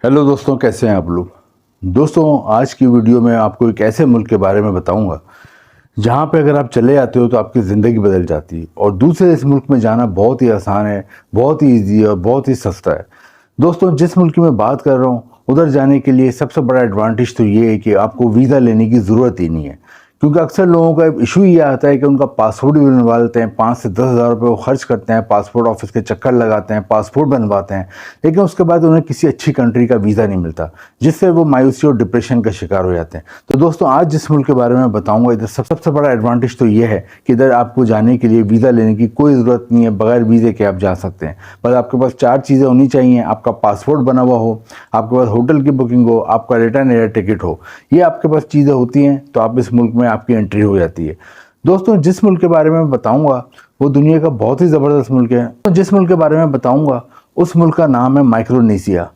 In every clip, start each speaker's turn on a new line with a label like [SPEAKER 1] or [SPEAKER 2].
[SPEAKER 1] Hello दोस्तों, कैसे हैं आप लोग। दोस्तों, आज की वीडियो में आपको एक ऐसे मुल्क के बारे में बताऊंगा जहां पे अगर आप चले आते हो तो आपकी ज़िंदगी बदल जाती है और दूसरे इस मुल्क में जाना बहुत ही आसान है, बहुत ही ईजी है और बहुत ही सस्ता है। दोस्तों, जिस मुल्क की मैं बात कर रहा हूँ उधर जाने के लिए सबसे बड़ा एडवांटेज तो ये है कि आपको वीज़ा लेने की ज़रूरत ही नहीं है, क्योंकि अक्सर लोगों का इशू ये आता है कि उनका पासपोर्ट भी बनवा लेते हैं। 5 से 10 हज़ार रुपये वो खर्च करते हैं, पासपोर्ट ऑफिस के चक्कर लगाते हैं, पासपोर्ट बनवाते हैं, लेकिन उसके बाद उन्हें किसी अच्छी कंट्री का वीज़ा नहीं मिलता, जिससे वो मायूसी और डिप्रेशन का शिकार हो जाते हैं। तो दोस्तों, आज जिस मुल्क के बारे में बताऊंगा, इधर सबसे बड़ा एडवांटेज तो ये है कि इधर आपको जाने के लिए वीज़ा लेने की कोई ज़रूरत नहीं है। बगैर वीज़े के आप जा सकते हैं। बस आपके पास 4 चीज़ें होनी चाहिए। आपका पासपोर्ट बना हुआ हो, आपके पास होटल की बुकिंग हो, आपका रिटर्न एयर टिकट हो। ये आपके पास चीज़ें होती हैं तो आप इस मुल्क में आपकी एंट्री हो जाती है। दोस्तों, जिस मुल्क के बारे में बताऊंगा वो दुनिया का बहुत ही ज़बरदस्त मुल्क है। तो जिस मुल्क के बारे में बताऊंगा उस मुल्क का नाम है माइक्रोनेशिया।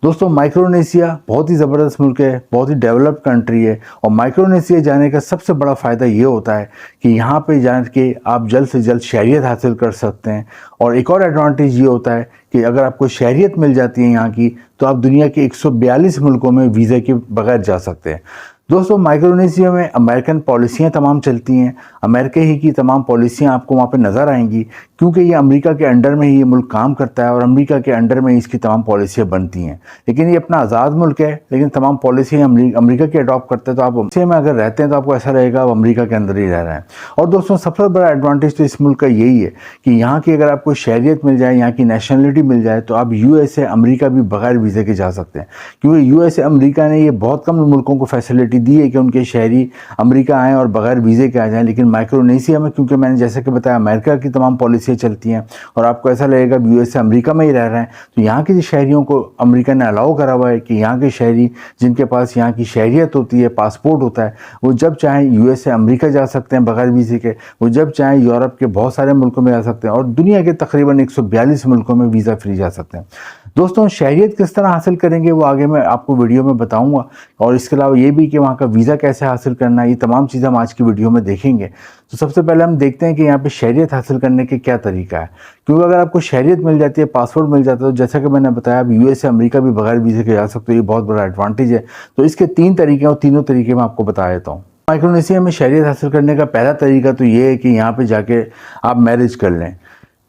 [SPEAKER 1] दोस्तों, माइक्रोनेशिया बहुत ही ज़बरदस्त मुल्क है, बहुत ही डेवलप्ड कंट्री है। और माइक्रोनेशिया जाने का सबसे बड़ा फ़ायदा ये होता है कि यहाँ पे जाके आप जल्द से जल्द शहरियत हासिल कर सकते हैं। और एक और एडवांटेज ये होता है कि अगर आपको शहरियत मिल जाती है यहाँ की, तो आप दुनिया के 142 मुल्कों में वीज़े के बगैर जा सकते हैं। दोस्तों, माइक्रोनेशिया में अमेरिकन पॉलिसियाँ तमाम चलती हैं। अमेरिका ही की तमाम पॉलिसियाँ आपको वहाँ पे नज़र आएंगी, क्योंकि ये अमेरिका के अंडर में ही ये मुल्क काम करता है और अमेरिका के अंडर में ही इसकी तमाम पॉलिसियाँ बनती हैं। लेकिन ये अपना आज़ाद मुल्क है, लेकिन तमाम पॉलिसियाँ अमेरिका की अडॉप्ट करते हैं। तो आप अमेरिका में अगर रहते हैं तो आपको ऐसा रहेगा आप अमेरिका के अंदर ही रह रहे हैं। और दोस्तों, सबसे बड़ा एडवांटेज तो इस मुल्क का यही है कि यहाँ की अगर आपको शहरियत मिल जाए, यहाँ की नेशनलिटी मिल जाए, तो आप यूएसए अमेरिका भी बगैर वीज़े के जा सकते हैं। क्योंकि यूएसए अमेरिका ने ये बहुत कम मुल्कों को फैसिलिटी दी है कि उनके शहरी अमेरिका आएँ और बगैर वीज़े के आ जाएँ। लेकिन माइक्रोनेशिया में, क्योंकि मैंने जैसे कि बताया, अमेरिका की तमाम पॉलिसियाँ चलती हैं और आपको ऐसा लगेगा यूएसए अमेरिका में ही रह रहे हैं, तो यहाँ के शहरियों को अमेरिका ने अलाउ करा हुआ है कि यहाँ के शहरी जिनके पास यहाँ की शहरियत होती है, पासपोर्ट होता है, वो जब चाहें यूएसए अमेरिका जा सकते हैं बगैर वीज़े के। वो जब चाहें यूरोप के बहुत सारे मुल्कों में जा सकते हैं और दुनिया के तकरीबन 142 मुल्कों में वीज़ा फ्री जा सकते हैं। दोस्तों, शहरियत किस तरह हासिल करेंगे वो आगे मैं आपको वीडियो में बताऊंगा। और इसके अलावा ये भी कि वहाँ का वीज़ा कैसे हासिल करना है, ये तमाम चीज़ें हम आज की वीडियो में देखेंगे। तो सबसे पहले हम देखते हैं कि यहाँ पे शहरियत हासिल करने के क्या तरीका है। क्योंकि अगर आपको शहरियत मिल जाती है, पासपोर्ट मिल जाता है, तो जैसा कि मैंने बताया, आप यूएसए अमेरिका भी बगैर वीज़े के जा सकते हो। ये बहुत बड़ा एडवांटेज है। तो इसके 3 तरीके और तीनों तरीके मैं आपको बता देता हूँ। माइक्रोनेशिया में शहरियत हासिल करने का पहला तरीका तो ये है कि यहाँ पे जाके आप मैरिज कर लें।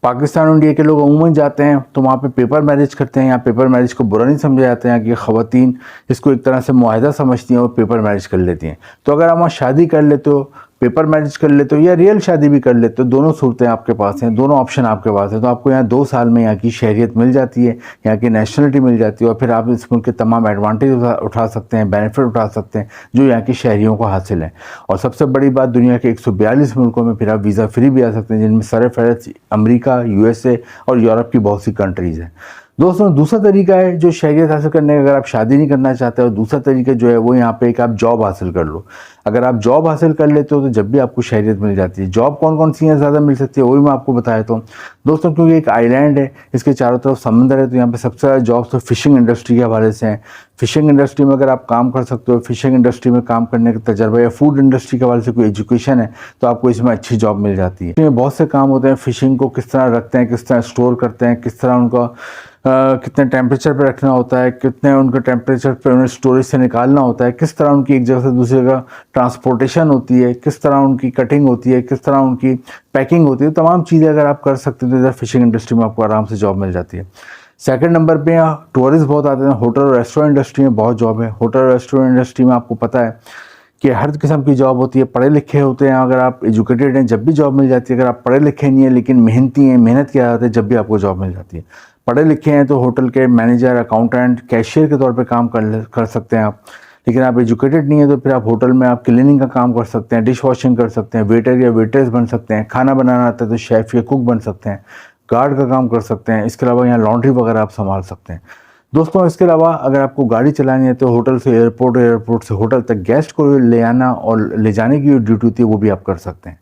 [SPEAKER 1] पाकिस्तान और इंडिया के लोग अमूमन जाते हैं तो वहाँ पे पेपर मैरिज करते हैं। यहाँ पेपर मैरिज को बुरा नहीं समझा जाता है। यहाँ की ख़वातीन इसको एक तरह से मुआहदा समझती हैं और पेपर मैरिज कर लेती हैं। तो अगर आप वहाँ शादी कर लेते हो, पेपर मैरिज कर लेते हो या रियल शादी भी कर लेते हो, दोनों सूरतें आपके पास हैं, दोनों ऑप्शन आपके पास है, तो आपको यहाँ 2 साल में यहाँ की शहरियत मिल जाती है, यहाँ की नेशनलिटी मिल जाती है और फिर आप इस मुल्क के तमाम एडवांटेज उठा सकते हैं, बेनिफिट उठा सकते हैं जो यहाँ की शहरियों को हासिल है। और सबसे बड़ी बात, दुनिया के 142 मुल्कों में फिर आप वीज़ा फ्री भी आ सकते हैं, जिनमें सरफहरस्त अमेरिका, यूएसए और यूरोप की बहुत सी कंट्रीज़ हैं। दोस्तों, दूसरा तरीका है जो शहरियत हासिल करने का, अगर आप शादी नहीं करना चाहते हो, दूसरा तरीका जो है वो यहाँ पे एक आप जॉब हासिल कर लो। अगर आप जॉब हासिल कर लेते हो तो जब भी आपको शहरियत मिल जाती है। जॉब कौन कौन सी हैं ज़्यादा मिल सकती है वो भी मैं आपको बता देता हूँ। दोस्तों, क्योंकि एक आइलैंड है, इसके चारों तरफ समंदर है, तो यहाँ पे सबसे ज़्यादा जॉब्स तो फिशिंग इंडस्ट्री के हवाले से हैं। फिशिंग इंडस्ट्री में अगर आप काम कर सकते हो, फिशिंग इंडस्ट्री में काम करने का तजर्बा, या फूड इंडस्ट्री के हवाले से कोई एजुकेशन है, तो आपको इसमें अच्छी जॉब मिल जाती है। इसमें बहुत से काम होते हैं। फिशिंग को किस तरह रखते हैं, किस तरह स्टोर करते हैं, किस तरह उनका कितने टेम्परेचर पे रखना होता है, कितने उनके टेम्परेचर पे उन्हें स्टोरेज से निकालना होता है, किस तरह उनकी एक जगह से दूसरी जगह ट्रांसपोर्टेशन होती है, किस तरह उनकी कटिंग होती है, किस तरह उनकी पैकिंग होती है, तमाम चीज़ें अगर आप कर सकते हो तो इधर फिशिंग इंडस्ट्री में आपको आराम से जॉब मिल जाती है। सेकंड नंबर पे यहाँ टूरिस्ट बहुत आते हैं। होटल और रेस्टोरेंट इंडस्ट्री में बहुत जॉब है। होटल और रेस्टोरेंट इंडस्ट्री में आपको पता है कि हर किस्म की जॉब होती है। पढ़े लिखे होते हैं, अगर आप एजुकेटेड हैं जब भी जॉब मिल जाती है। अगर आप पढ़े लिखे नहीं हैं लेकिन मेहनती हैं, मेहनत किया जाता है, जब भी आपको जॉब मिल जाती है। पढ़े लिखे हैं तो होटल के मैनेजर, अकाउंटेंट, कैशियर के तौर पे काम कर सकते हैं आप। लेकिन आप एजुकेटेड नहीं है तो फिर आप होटल में आप क्लीनिंग का काम कर सकते हैं, डिश वॉशिंग कर सकते हैं, वेटर या वेट्रेस बन सकते हैं, खाना बनाना आता है तो शेफ़ या कुक बन सकते हैं, गार्ड का काम कर सकते हैं। इसके अलावा यहाँ लॉन्ड्री वगैरह आप संभाल सकते हैं। दोस्तों, इसके अलावा अगर आपको गाड़ी चलानी है तो होटल से एयरपोर्ट, एयरपोर्ट से होटल तक गेस्ट को ले आना और ले जाने की जो ड्यूटी होती है वो भी आप कर सकते हैं।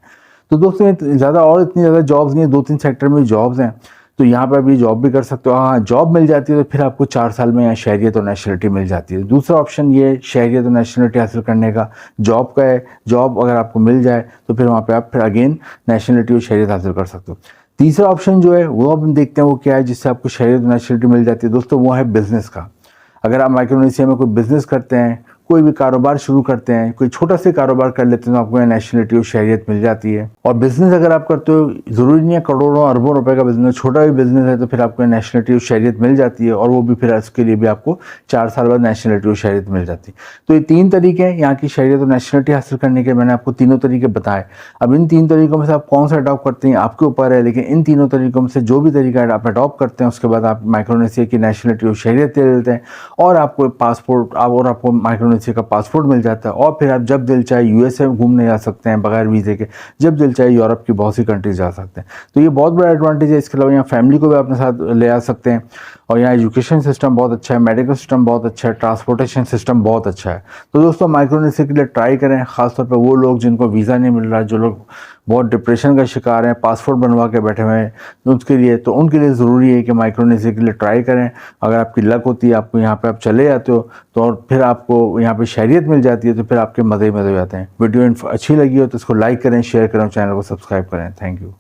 [SPEAKER 1] तो दोस्तों, ज़्यादा और इतनी ज़्यादा जॉब्स नहीं है, 2-3 सेक्टर में जॉब्स हैं, तो यहाँ पर भी जॉब भी कर सकते हो। हाँ, जॉब मिल जाती है तो फिर आपको 4 साल में यहाँ शहरियत और नेशनलिटी मिल जाती है। दूसरा ऑप्शन ये शहरियत और नेशनलिटी हासिल करने का जॉब का है। जॉब अगर आपको मिल जाए तो फिर वहाँ पे आप फिर अगेन नेशनलिटी और शहरियत हासिल कर सकते हो। तीसरा ऑप्शन जो है वो अब हम देखते हैं वो क्या है जिससे आपको शहरियत और नेशनलिटी मिल जाती है। दोस्तों, वो है बिज़नेस का। अगर आप माइक्रोनेशिया में कोई बिजनेस करते हैं, कोई भी कारोबार शुरू करते हैं, कोई छोटा सा कारोबार कर लेते हैं तो आपको नेशनलिटी और शहरियत मिल जाती है। और बिजनेस अगर आप करते हो, ज़रूरी नहीं है करोड़ों अरबों रुपए का बिजनेस, छोटा भी बिजनेस है तो फिर आपको नेशनलिटी और शहरियत मिल जाती है, और वो भी फिर उसके लिए भी आपको 4 साल बाद नेशनलिटी और शहरियत मिल जाती है। तो ये 3 तरीके हैं यहाँ की शहरियत और नेशनलिटी हासिल करने के। मैंने आपको तीनों तरीके बताए। अब इन 3 तरीकों में से आप कौन सा अडॉप्ट करते हैं आपके ऊपर है, लेकिन इन तीनों तरीकों में से जो भी तरीका आप अडॉप्ट करते हैं उसके बाद आप माइक्रोनेशिया की नेशनलिटी और शहरियत ले लेते हैं, और आपको पासपोर्ट और आपको माइक्रोनेशिया का पासपोर्ट मिल जाता है, और फिर आप जब दिल चाहे यूएसए में घूमने जा सकते हैं बगैर वीज़े के, जब दिल चाहे यूरोप की बहुत सी कंट्रीज जा सकते हैं। तो ये बहुत बड़ा एडवांटेज है। इसके अलावा यहाँ फैमिली को भी अपने साथ ले आ सकते हैं, और यहाँ एजुकेशन सिस्टम बहुत अच्छा है, मेडिकल सिस्टम बहुत अच्छा है, ट्रांसपोर्टेशन सिस्टम बहुत अच्छा है। तो दोस्तों माइक्रोनेशिया के लिए ट्राई करें, खासतौर पर वो लोग जिनको वीज़ा नहीं मिल रहा, जो लोग बहुत डिप्रेशन का शिकार हैं, पासपोर्ट बनवा के बैठे हुए हैं, तो उसके लिए ज़रूरी है कि माइक्रोनेशिया के लिए ट्राई करें। अगर आपकी लक होती है, आपको यहाँ पे आप चले जाते हो तो, और फिर आपको यहाँ पे शहरियत मिल जाती है, तो फिर आपके मज़े ही मज़े हो जाते हैं। वीडियो अच्छी लगी हो तो इसको लाइक करें, शेयर करें, चैनल को सब्सक्राइब करें। Thank you.